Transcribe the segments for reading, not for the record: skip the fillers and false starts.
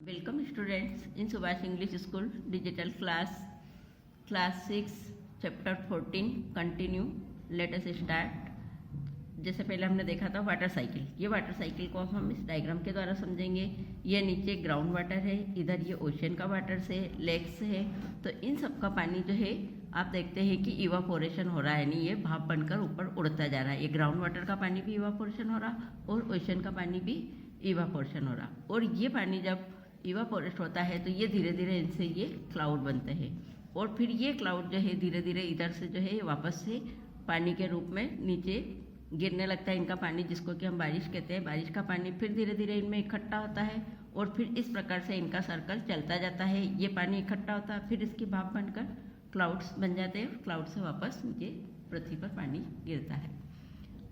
Welcome students in Subhash English School digital class 6 chapter 14 continue. Let us start. जैसे पहले हमने देखा था वाटर साइकिल, ये वाटर साइकिल को हम इस डायग्राम के द्वारा समझेंगे। ये नीचे ग्राउंड वाटर है, इधर ये ओशन का वाटर से लेक्स है। तो इन सब का पानी जो है आप देखते हैं कि इवापोरेशन हो रहा है, यानी ये भाप बनकर ऊपर उड़ता जा रहा है। ये ग्राउंड वाटर का पानी भी इवापोरेशन हो रहा और ओशन का पानी भी इवापोरेशन हो रहा। और ये पानी जब इवापोरेट होता है तो ये धीरे धीरे इनसे ये क्लाउड बनते हैं और फिर ये क्लाउड जो है धीरे धीरे इधर से जो है वापस से पानी के रूप में नीचे गिरने लगता है। इनका पानी जिसको कि हम बारिश कहते हैं, बारिश का पानी फिर धीरे धीरे इनमें इकट्ठा होता है और फिर इस प्रकार से इनका सर्कल चलता जाता है। ये पानी इकट्ठा होता है, फिर इसकी भाप बनकर क्लाउड्स बन जाते हैं। क्लाउड से वापस नीचे पृथ्वी पर पानी गिरता है।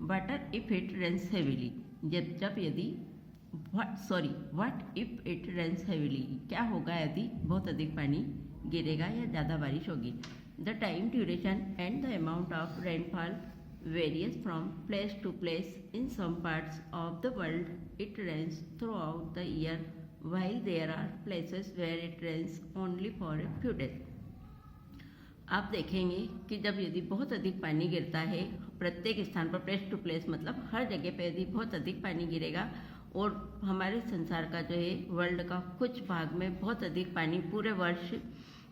Water if it rains heavily, जब यदि what if it rains heavily, क्या होगा यदि बहुत अधिक पानी गिरेगा या ज़्यादा बारिश होगी। The time duration and the amount of rainfall varies from place to place. In some parts of the world it rains throughout the year while there are places where it rains only for a few days. आप देखेंगे कि जब यदि बहुत अधिक पानी गिरता है प्रत्येक स्थान पर, प्लेस टू प्लेस मतलब हर जगह पे यदि बहुत अधिक पानी गिरेगा और हमारे संसार का जो है वर्ल्ड का कुछ भाग में बहुत अधिक पानी पूरे वर्ष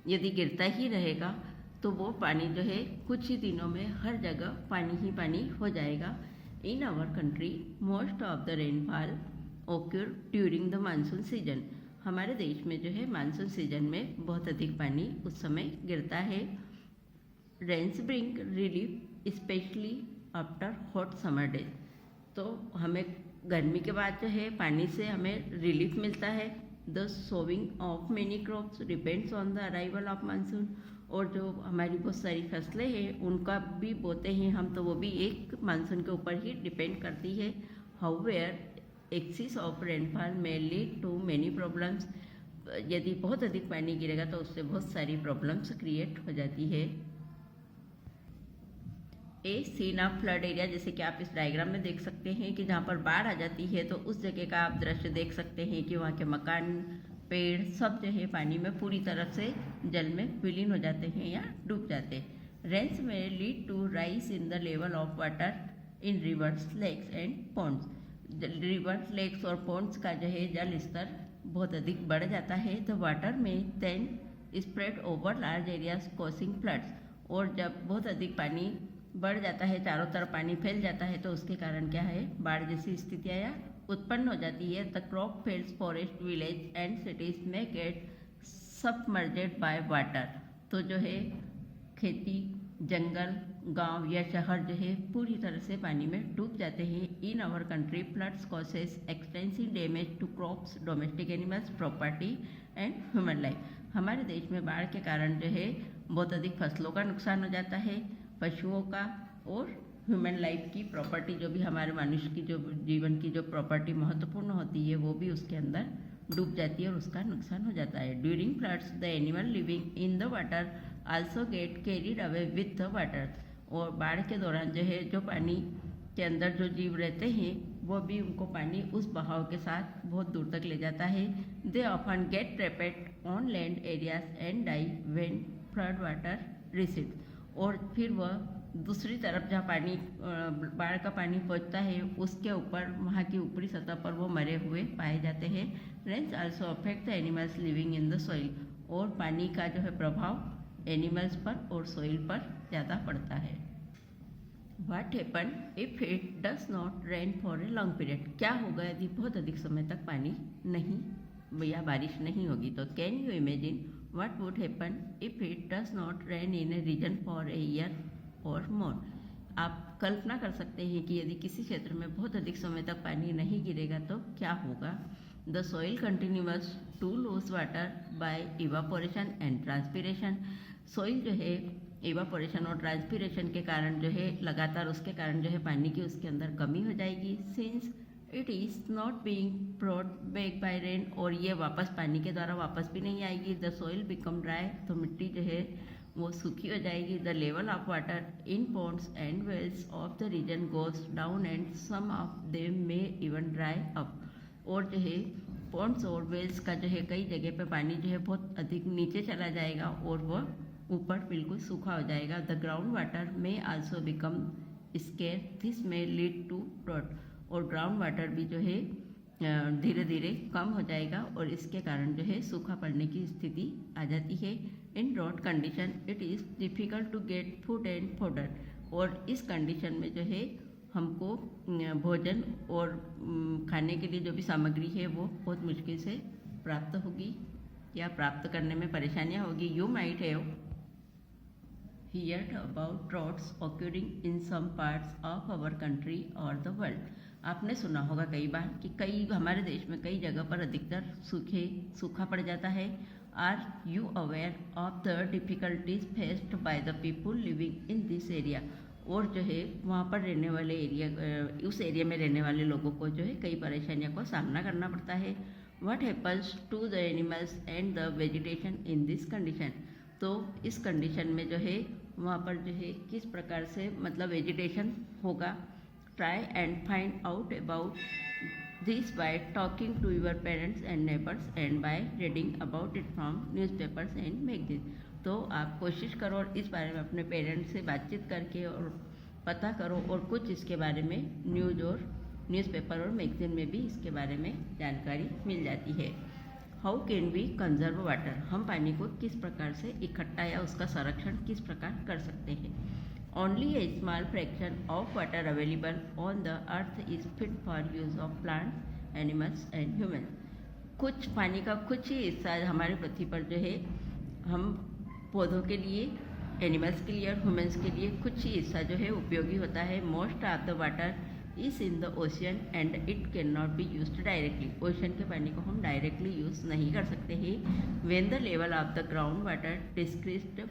यदि गिरता ही रहेगा तो वो पानी जो है कुछ ही दिनों में हर जगह पानी ही पानी हो जाएगा। In our country most of the rainfall occur during the monsoon season. हमारे देश में जो है मानसून सीजन में बहुत अधिक पानी उस समय गिरता है। Rains bring relief specially after hot summer days. तो हमें गर्मी के बाद जो है पानी से हमें रिलीफ मिलता है। The sowing of many crops depends on the arrival of monsoon. और जो हमारी बहुत सारी फसलें हैं उनका भी बोते हैं हम, तो वो भी एक मानसून के ऊपर ही डिपेंड करती है। However excess of rainfall may lead to many problems. यदि बहुत अधिक पानी गिरेगा तो उससे बहुत सारी प्रॉब्लम्स क्रिएट हो जाती है। ए सीन ऑफ फ्लड एरिया, जैसे कि आप इस डायग्राम में देख सकते हैं कि जहाँ पर बाढ़ आ जाती है तो उस जगह का आप दृश्य देख सकते हैं कि वहाँ के मकान, पेड़ सब जो है पानी में पूरी तरह से जल में विलीन हो जाते हैं या डूब जाते हैं। Rains may lead to rise in the level of water in rivers, lakes and ponds. Rivers, lakes और पॉन्ड्स का जो है जल स्तर बहुत अधिक बढ़ जाता है। The water may then spread over large areas causing floods. और जब बहुत अधिक पानी बढ़ जाता है, चारों तरफ पानी फैल जाता है, तो उसके कारण क्या है, बाढ़ जैसी स्थितियाँ उत्पन्न हो जाती है। The crop fields, forest, village and cities में गेट सबमर्जेड बाय वाटर। तो जो है खेती, जंगल, गांव या शहर जो है पूरी तरह से पानी में डूब जाते हैं। In our country floods causes extensive damage to crops, domestic animals, property and human life. हमारे देश में बाढ़ के कारण जो है बहुत अधिक फसलों का नुकसान हो जाता है, पशुओं का और ह्यूमन लाइफ की प्रॉपर्टी, जो भी हमारे मनुष्य की जो जीवन की जो प्रॉपर्टी महत्वपूर्ण होती है वो भी उसके अंदर डूब जाती है और उसका नुकसान हो जाता है। During floods the animal living in the water also get carried away with the water. और बाढ़ के दौरान जो है जो पानी के अंदर जो जीव रहते हैं वो भी उनको पानी उस बहाव के साथ बहुत दूर तक ले जाता है। They often get trapped on land areas and die when flood water recedes. और फिर वह दूसरी तरफ जहाँ पानी बाढ़ का पानी पहुँचता है उसके ऊपर, वहाँ की ऊपरी सतह पर वो मरे हुए पाए जाते हैं। Rains also affect the animals living in the soil. और पानी का जो है प्रभाव एनिमल्स पर और सॉइल पर ज़्यादा पड़ता है। What happen if it does not rain for a long period. क्या होगा यदि बहुत अधिक समय तक पानी नहीं या बारिश नहीं होगी। तो can you imagine what would happen if it does not rain in a region for a year or more। आप कल्पना कर सकते हैं कि यदि किसी क्षेत्र में बहुत अधिक समय तक पानी नहीं गिरेगा तो क्या होगा। The soil continuous to lose water by evaporation and transpiration. Soil जो है इवापोरेशन और ट्रांसपीरेशन के कारण जो है लगातार उसके कारण जो है पानी की उसके अंदर कमी हो जाएगी। Since it is not being brought back by rain. और ये वापस पानी के द्वारा वापस भी नहीं आएगी। द सॉइल बिकम ड्राई, तो मिट्टी जो है वो सूखी हो जाएगी। The level of water in ponds and wells of the region goes down and some of them may even dry up. और जो है पॉन्ड्स और वेल्स का जो है कई जगह पे पानी जो है बहुत अधिक नीचे चला जाएगा और वह ऊपर बिल्कुल सूखा हो जाएगा। द ग्राउंड वाटर में आल्सो बिकम स्केर, दिस में लीड टू ड्रॉट, और ग्राउंड वाटर भी जो है धीरे धीरे कम हो जाएगा और इसके कारण जो है सूखा पड़ने की स्थिति आ जाती है। In drought condition it is difficult to get food and fodder, और इस कंडीशन में जो है हमको भोजन और खाने के लिए जो भी सामग्री है वो बहुत मुश्किल से प्राप्त होगी या प्राप्त करने में परेशानियाँ होगी। You might have heard about droughts occurring in some parts of our country or the world। आपने सुना होगा कई बार कि कई हमारे देश में कई जगह पर अधिकतर सूखा पड़ जाता है। Are you aware of the difficulties faced by the people living in this area, और जो है वहाँ पर रहने वाले उस एरिया में रहने वाले लोगों को जो है कई परेशानियों का सामना करना पड़ता है। What happens to the animals and the vegetation in this condition, तो इस कंडीशन में जो है वहाँ पर जो है किस प्रकार से मतलब वेजिटेशन होगा। Try and find out about this by talking to your parents and neighbours and by reading about it from newspapers and magazine. तो आप कोशिश करो और इस बारे में अपने पेरेंट्स से बातचीत करके और पता करो, और कुछ इसके बारे में न्यूज़ और न्यूज़पेपर और मैगजीन में भी इसके बारे में जानकारी मिल जाती है। How can we conserve water, हम पानी को किस प्रकार से इकट्ठा या उसका संरक्षण किस प्रकार कर सकते हैं। Only A small fraction of water available on the earth is fit for use of plants, animals and human. कुछ पानी का कुछ ही हिस्सा हमारी पृथ्वी पर जो है हम पौधों के लिए, एनिमल्स के लिए और ह्यूमन्स के लिए कुछ ही हिस्सा जो है उपयोगी होता है। Most of the water is in the ocean and it can not be used directly, ocean के पानी को हम डायरेक्टली यूज़ नहीं कर सकते हैं। When the level of the ground water decreased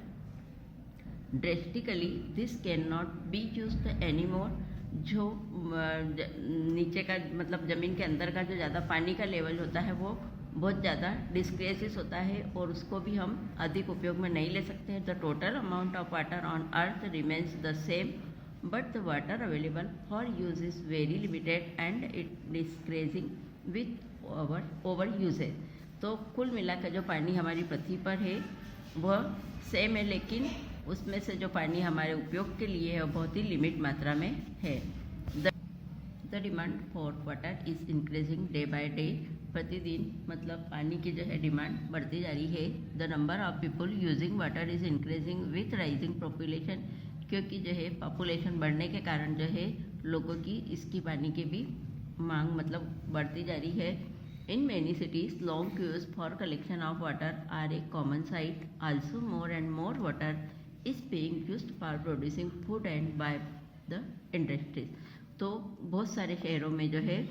drastically this can not be used any more, जो नीचे का मतलब ज़मीन के अंदर का जो ज़्यादा पानी का लेवल होता है वो बहुत ज़्यादा डिस्क्रेसिस होता है और उसको भी हम अधिक उपयोग में नहीं ले सकते हैं। The total amount of water on earth remains the same but the water available for use is very limited and it is decreasing with our over usage। तो कुल मिलाकर जो पानी हमारी पृथ्वी पर है वह सेम है, लेकिन उसमें से जो पानी हमारे उपयोग के लिए है वह बहुत ही लिमिट मात्रा में है। The demand for water is increasing day by day, प्रतिदिन मतलब पानी की जो है डिमांड बढ़ती जा रही है। The number of people using water is increasing with rising population, क्योंकि जो है पॉपुलेशन बढ़ने के कारण जो है लोगों की इसकी पानी की भी मांग मतलब बढ़ती जा रही है। In many cities long queues for collection of water are a common sight, also more and more water is being used for producing food and by the industries. तो बहुत सारे शहरों में जो है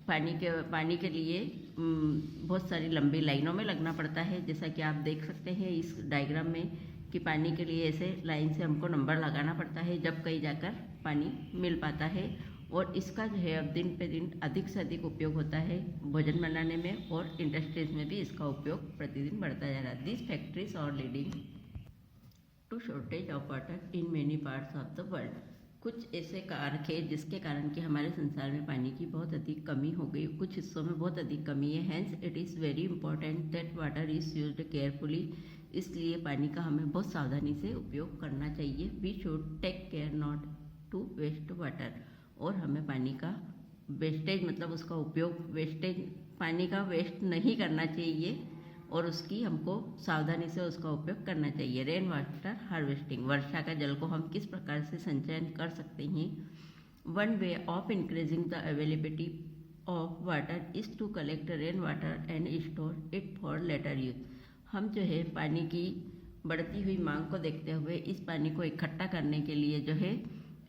पानी के लिए बहुत सारी लंबी लाइनों में लगना पड़ता है, जैसा कि आप देख सकते हैं इस डायग्राम में कि पानी के लिए ऐसे लाइन से हमको नंबर लगाना पड़ता है जब कहीं जाकर पानी मिल पाता है। और इसका जो है अब दिन पे दिन अधिक से अधिक उपयोग होता है भोजन बनाने में, और इंडस्ट्रीज में भी इसका उपयोग प्रतिदिन बढ़ता जा रहा है। This factories are leading to shortage of water in many parts of the world. कुछ ऐसे कारक है जिसके कारण कि हमारे संसार में पानी की बहुत अधिक कमी हो गई, कुछ हिस्सों में बहुत अधिक कमी है। Hence it is very important that water is used carefully, इसलिए पानी का हमें बहुत सावधानी से उपयोग करना चाहिए। We should take care not to waste water, और हमें पानी का वेस्टेज मतलब उसका उपयोग पानी का वेस्ट नहीं करना चाहिए और उसकी हमको सावधानी से उसका उपयोग करना चाहिए। रेन वाटर हार्वेस्टिंग, वर्षा का जल को हम किस प्रकार से संचयन कर सकते हैं। One way of increasing the availability of water is to collect rain water and store it for later use. हम जो है पानी की बढ़ती हुई मांग को देखते हुए इस पानी को इकट्ठा करने के लिए जो है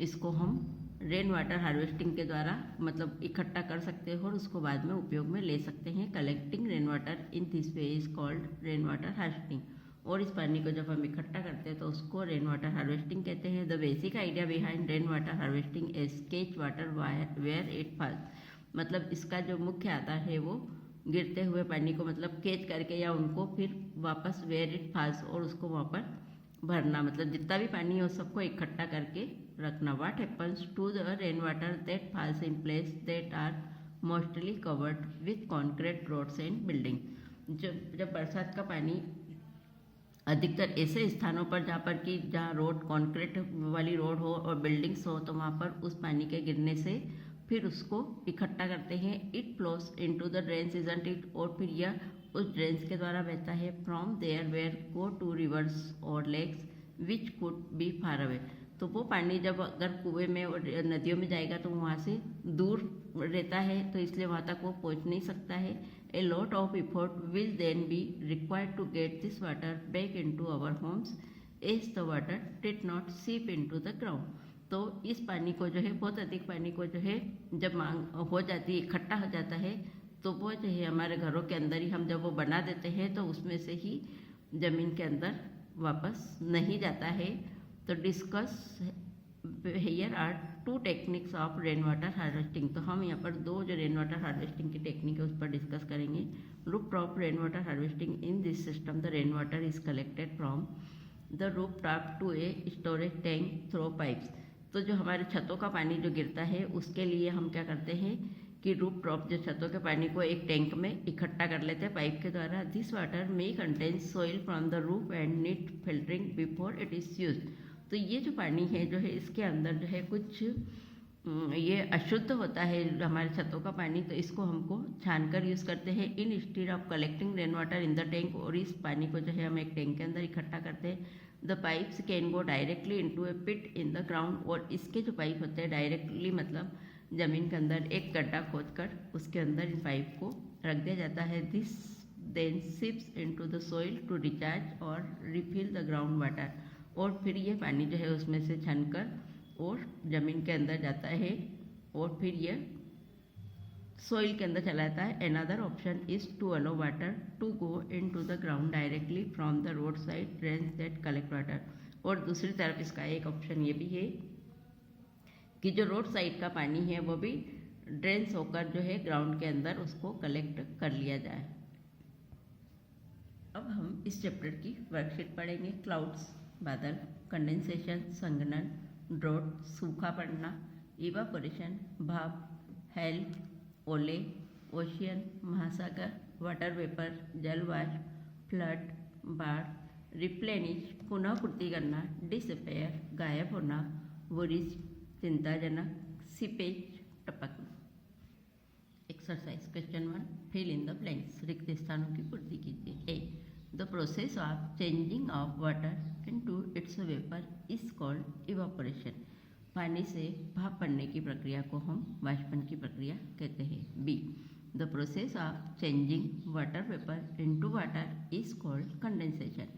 इसको हम रेन वाटर हार्वेस्टिंग के द्वारा मतलब इकट्ठा कर सकते हैं और उसको बाद में उपयोग में ले सकते हैं। Collecting rain water in this way is called rain water harvesting, और इस पानी को जब हम इकट्ठा करते हैं तो उसको रेन वाटर हार्वेस्टिंग कहते हैं। The basic idea behind rain water harvesting is catch water where it falls, मतलब इसका जो मुख्य आता है वो गिरते हुए पानी को मतलब कैच करके या उनको फिर वापस वेयर इट फॉल्स और उसको वहाँ पर भरना, मतलब जितना भी पानी है उस सबको इकट्ठा करके रखना। What happens to the rain water that falls in place that are mostly covered with concrete roads and building. जब बरसात का पानी अधिकतर ऐसे स्थानों पर जहाँ रोड कॉन्क्रीट वाली रोड हो और बिल्डिंग्स हो, तो वहाँ पर उस पानी के गिरने से फिर उसको इकट्ठा करते हैं। It flows into the drains isn't it, और फिर यह उस ड्रेन्स के द्वारा बहता है। From there where go to rivers और lakes which could be far away. तो वो पानी जब अगर कुएं में और नदियों में जाएगा तो वहाँ से दूर रहता है, तो इसलिए वहाँ तक वो पहुँच नहीं सकता है। A lot of effort will then be required to get this water back into our homes as the water did not seep into the ground। तो इस पानी को जो है, बहुत अधिक पानी को जो है जब मांग हो जाती है, इकट्ठा हो जाता है, तो वो जो है हमारे घरों के अंदर ही हम जब वो बना देते हैं तो उसमें से ही ज़मीन के अंदर वापस नहीं जाता है। तो discuss here are 2 techniques of rain water harvesting. तो हम यहाँ पर 2 जो रेन वाटर हार्वेस्टिंग की टेक्निक है उस पर डिस्कस करेंगे। Roof top rain water harvesting. In this system the rain water is collected from the roof top to a storage tank through pipes. तो जो हमारे छतों का पानी जो गिरता है उसके लिए हम क्या करते हैं कि रूफ टॉप जो छतों के पानी को एक टैंक में इकट्ठा कर लेते हैं पाइप के द्वारा। This water may contain soil from the roof and need filtering before it is use. तो ये जो पानी है जो है इसके अंदर जो है कुछ ये अशुद्ध होता है हमारे छतों का पानी, तो इसको हमको छान कर यूज़ करते हैं। Instead of collecting rain water in the tank, और इस पानी को जो है हम एक टैंक के अंदर इकट्ठा करते हैं। The pipes can go directly into a pit in the ground. और इसके जो पाइप होते हैं डायरेक्टली मतलब ज़मीन के अंदर एक गड्ढा खोद कर उसके अंदर इन पाइप को रख दिया जाता है। This then seeps into the soil to recharge और रिफिल द ग्राउंड वाटर। और फिर ये पानी जो है उसमें से छनकर और ज़मीन के अंदर जाता है और फिर ये सोइल के अंदर चला जाता है। Another option is to allow water to go into the ground directly from the road side drains that collect water. और दूसरी तरफ इसका एक ऑप्शन ये भी है कि जो रोड साइड का पानी है वो भी ड्रेन्स होकर जो है ग्राउंड के अंदर उसको कलेक्ट कर लिया जाए। अब हम इस चैप्टर की वर्कशीट पढ़ेंगे। क्लाउड्स बादल, कंडेंसेशन संघनन, ड्रॉट सूखा पड़ना, इवापोरेशन भाप, हेल ओले, ओशियन महासागर, वाटर वेपर जलवाष्प, फ्लड बाढ़, रिप्लेनिश पुनः पूर्ति करना, डिसअपेयर गायब होना, वोरिज चिंताजनक, सीपेज टपकना। Exercise question 1, fill in the blanks. रिक्त स्थानों की पूर्ति कीजिए। A, the process of changing of water into its vapour is called evaporation. पानी से भाप पड़ने की प्रक्रिया को हम वाष्पन की प्रक्रिया कहते हैं। B, the process of changing water vapour into water is called condensation.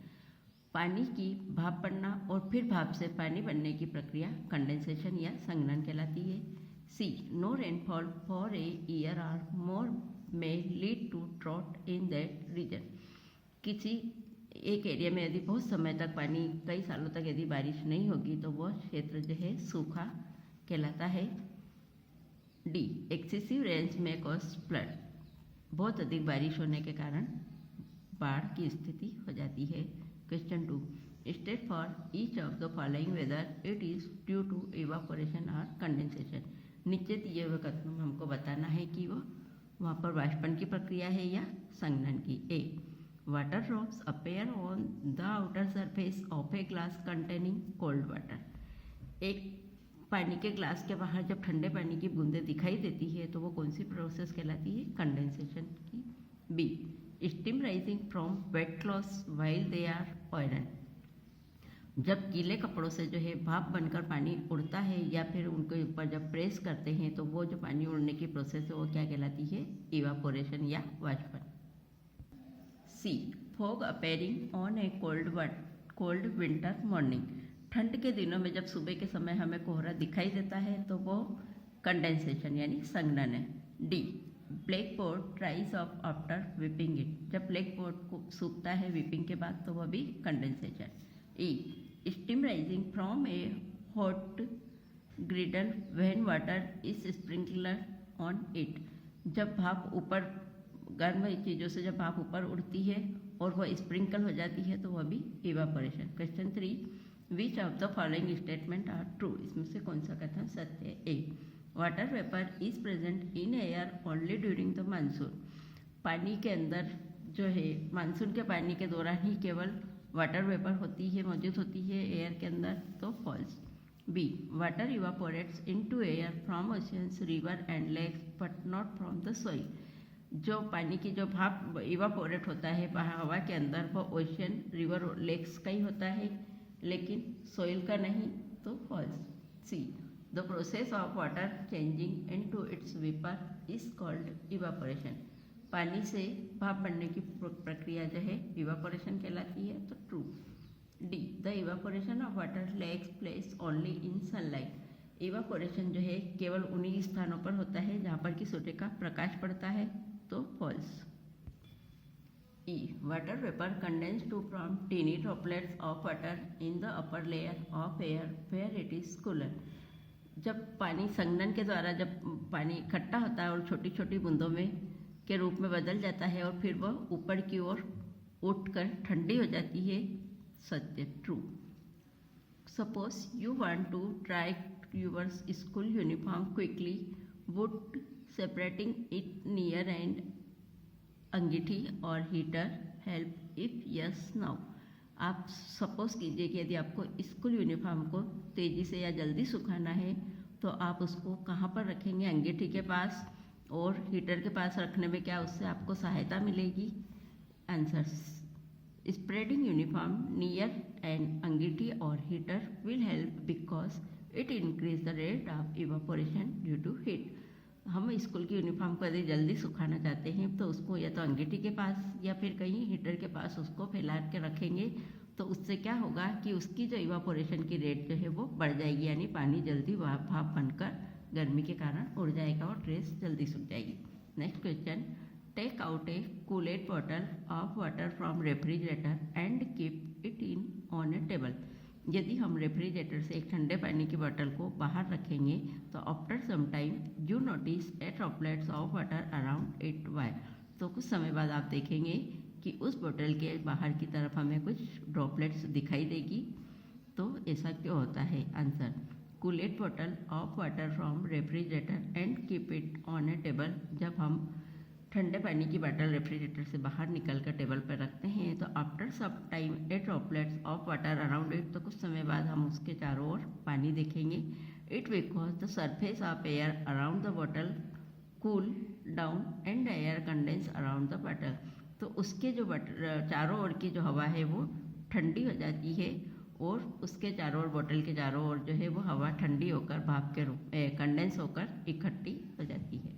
पानी की भाप पड़ना और फिर भाप से पानी बनने की प्रक्रिया कंडेंसेशन या संघनन कहलाती है। C, no rainfall for a year or more may lead to drought in that region. किसी एक एरिया में यदि बहुत समय तक पानी, कई सालों तक यदि बारिश नहीं होगी तो वह क्षेत्र जो है सूखा कहलाता है। डी, एक्सेसिव रेन्स में कॉज फ्लड। बहुत अधिक बारिश होने के कारण बाढ़ की स्थिति हो जाती है। Question 2, state for each of the following whether it is due to evaporation और कंडेंसेशन। नीचे दिए हुए कथनों में हमको बताना है कि वो वहाँ पर वाष्पन की प्रक्रिया है या संघनन की। A, water drops appear on the outer surface of a glass containing cold water. एक पानी के ग्लास के बाहर जब ठंडे पानी की बूंदें दिखाई देती है तो वो कौन सी प्रोसेस कहलाती है? कंडेंसेशन की। B, steam rising from wet clothes while they are iron. जब गीले कपड़ों से जो है भाप बनकर पानी उड़ता है या फिर उनके ऊपर जब प्रेस करते हैं तो वो जो पानी उड़ने की प्रोसेस है वो क्या कहलाती है? इवापोरेशन या वाष्पन। C, fog appearing on a cold winter morning. ठंड के दिनों में जब सुबह के समय हमें कोहरा दिखाई देता है तो वो कंडेंसेशन यानी संघनन है। D, black board dries off after wiping it. जब ब्लैक बोर्ड को सूखता है विपिंग के बाद तो वह भी condensation. E, steam rising from a hot griddle when water is sprinkler on it. जब भाप ऊपर गर्म चीज़ों से जब भाप ऊपर उड़ती है और वह स्प्रिंकल हो जाती है तो वह भी evaporation. Question 3, which of the following statement are true. इसमें से कौन सा कथन सत्य है? A, water vapour is present in air only during the monsoon. पानी के अंदर जो है मानसून के पानी के दौरान ही केवल वाटर वेपर होती है, मौजूद होती है एयर के अंदर, तो false. B, water evaporates into air from oceans, river and lakes but not from the soil. जो पानी की जो भाप इवापोरेट होता है हवा के अंदर, वो ओशियन, रिवर, लेक्स का ही होता है, लेकिन सॉइल का नहीं, तो false. C, the process of water changing into its vapour is called evaporation. पानी से भाप बनने की प्रक्रिया जो है इवापोरेशन कहलाती है, तो true. D, the evaporation of water takes place only in sunlight. Evaporation जो है केवल उन्हीं स्थानों पर होता है जहाँ पर कि सूर्य का प्रकाश पड़ता है, तो false. E, water vapour condense to from tiny droplets of water in the upper layer of air where it is cooler. जब पानी संघनन के द्वारा जब पानी इकट्ठा होता है और छोटी छोटी बूंदों में के रूप में बदल जाता है और फिर वह ऊपर की ओर उठकर ठंडी हो जाती है, सत्य, true. Suppose you want to try your school uniform quickly, would separating it near and angithi or heater help? If yes, now. आप सपोज कीजिए कि यदि आपको स्कूल यूनिफॉर्म को तेज़ी से या जल्दी सुखाना है तो आप उसको कहाँ पर रखेंगे? अंगीठी के पास, और हीटर के पास रखने में क्या उससे आपको सहायता मिलेगी? Answers, spreading uniform near an angithi or heater will help because it increase the rate of evaporation due to heat. हम स्कूल की यूनिफॉर्म को यदि जल्दी सुखाना चाहते हैं तो उसको या तो अंगीठी के पास या फिर कहीं हीटर के पास उसको फैला के रखेंगे, तो उससे क्या होगा कि उसकी जो इवापोरेशन की रेट जो है वो बढ़ जाएगी, यानी पानी जल्दी भाप बनकर गर्मी के कारण उड़ जाएगा और ड्रेस जल्दी सूख जाएगी। Next question, take out a cooled bottle of water from refrigerator and keep it in on a table. यदि हम रेफ्रिजरेटर से एक ठंडे पानी की बोतल को बाहर रखेंगे तो after some time you notice a droplets of water around it. Why? तो कुछ समय बाद आप देखेंगे कि उस बोतल के बाहर की तरफ हमें कुछ ड्रॉपलेट्स दिखाई देगी, तो ऐसा क्यों होता है? Answer, cooled bottle of water from refrigerator and keep it on a table. जब हम ठंडे पानी की बोतल रेफ्रिजरेटर से बाहर निकल कर टेबल पर रखते हैं तो आफ्टर सब time A droplets of water around it, तो कुछ समय बाद हम उसके चारों ओर पानी देखेंगे। It because the surface of air around the bottle cool down and air condense around the bottle. तो उसके जो चारों ओर की जो हवा है वो ठंडी हो जाती है और उसके चारों ओर, बोतल के चारों ओर जो है वो हवा ठंडी होकर भाप के रूप में कंडेंस होकर इकट्ठी हो जाती है।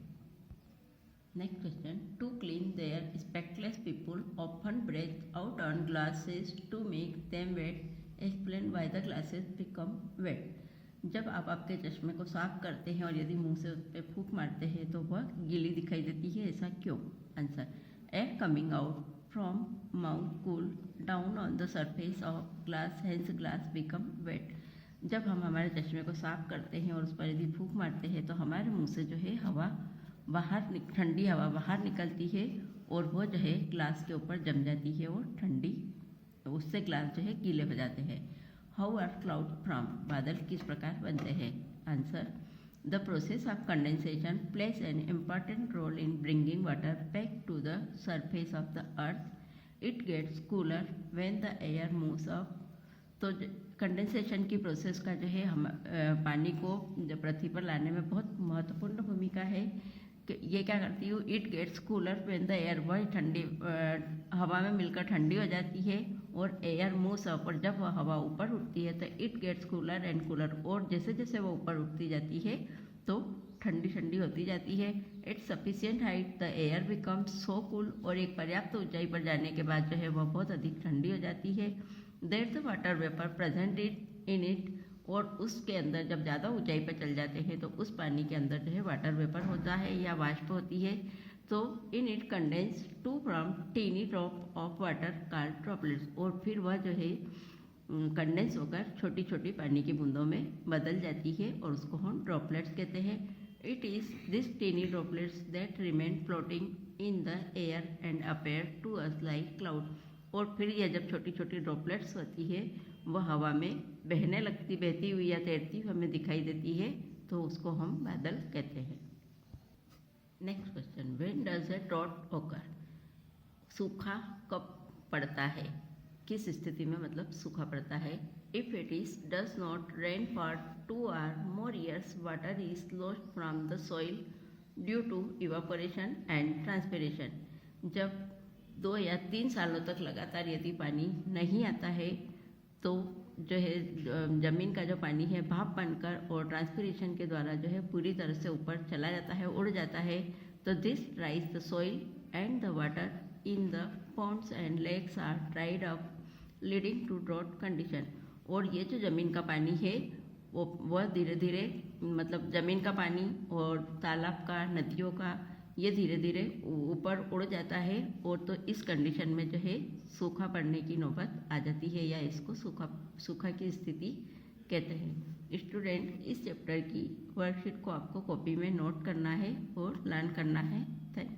Next question, to clean their spectacles people often breathe out on glasses to make them wet. Explain why the glasses become wet. जब आप आपके चश्मे को साफ करते हैं और यदि मुंह से उस पर फूंक मारते हैं तो वह गीली दिखाई देती है, ऐसा क्यों? Answer, air coming out from mouth cool down on the surface of glass, hence glass become wet. जब हम हमारे चश्मे को साफ करते हैं और उस पर यदि फूंक मारते हैं तो हमारे मुंह से जो है हवा बाहर, ठंडी हवा बाहर निकलती है और वो जो है ग्लास के ऊपर जम जाती है और ठंडी, उससे ग्लास जो है गीले हो जाते हैं। How are cloud from? बादल किस प्रकार बनते हैं? Answer, the process of condensation plays an important role in bringing water back to the surface of the earth. It gets cooler when the air moves up. तो condensation की process का जो है हम पानी को पृथ्वी पर लाने में बहुत महत्वपूर्ण भूमिका है। ये क्या करती है? It gets cooler when the air, वह ठंडी हवा में मिलकर ठंडी हो जाती है और एयर मूव्स अप, और जब वह हवा ऊपर उठती है तो it gets cooler and cooler, और जैसे जैसे वो ऊपर उठती जाती है तो ठंडी ठंडी होती जाती है। It's sufficient height the air becomes so cool, और एक पर्याप्त ऊंचाई पर जाने के बाद जो है वह बहुत अधिक ठंडी हो जाती है। There the water vapour present in it, और उसके अंदर जब ज़्यादा ऊंचाई पर चल जाते हैं तो उस पानी के अंदर जो है वाटर वेपर होता है या वाष्प होती है। तो in it condense to from tiny drop of water called droplets, और फिर वह जो है कंडेंस होकर छोटी छोटी पानी की बूंदों में बदल जाती है और उसको हम ड्रॉपलेट्स कहते हैं। It is this tiny droplets that remain floating in the air and appear to us like cloud. और फिर यह जब छोटी छोटी ड्रॉपलेट्स होती है वह हवा में बहती हुई या तैरती हुई हमें दिखाई देती है, तो उसको हम बादल कहते हैं। Next question, when does a drought occur? सूखा कब पड़ता है, किस स्थिति में मतलब सूखा पड़ता है? If it is does not rain for 2 or more years, water is lost from the soil due to evaporation and transpiration. जब 2 या 3 सालों तक लगातार यदि पानी नहीं आता है तो जो है ज़मीन का जो पानी है भाप बनकर और ट्रांसपिरेशन के द्वारा जो है पूरी तरह से ऊपर चला जाता है, उड़ जाता है। तो this dries the soil and the water in the ponds and lakes are dried up leading to drought condition. और ये जो ज़मीन का पानी है वह धीरे धीरे मतलब ज़मीन का पानी और तालाब का, नदियों का, ये धीरे धीरे ऊपर उड़ जाता है और तो इस कंडीशन में जो है सूखा पड़ने की नौबत आ जाती है या इसको सूखा की स्थिति कहते हैं। स्टूडेंट, इस चैप्टर की वर्कशीट को आपको कॉपी में नोट करना है और लर्न करना है। Thank you.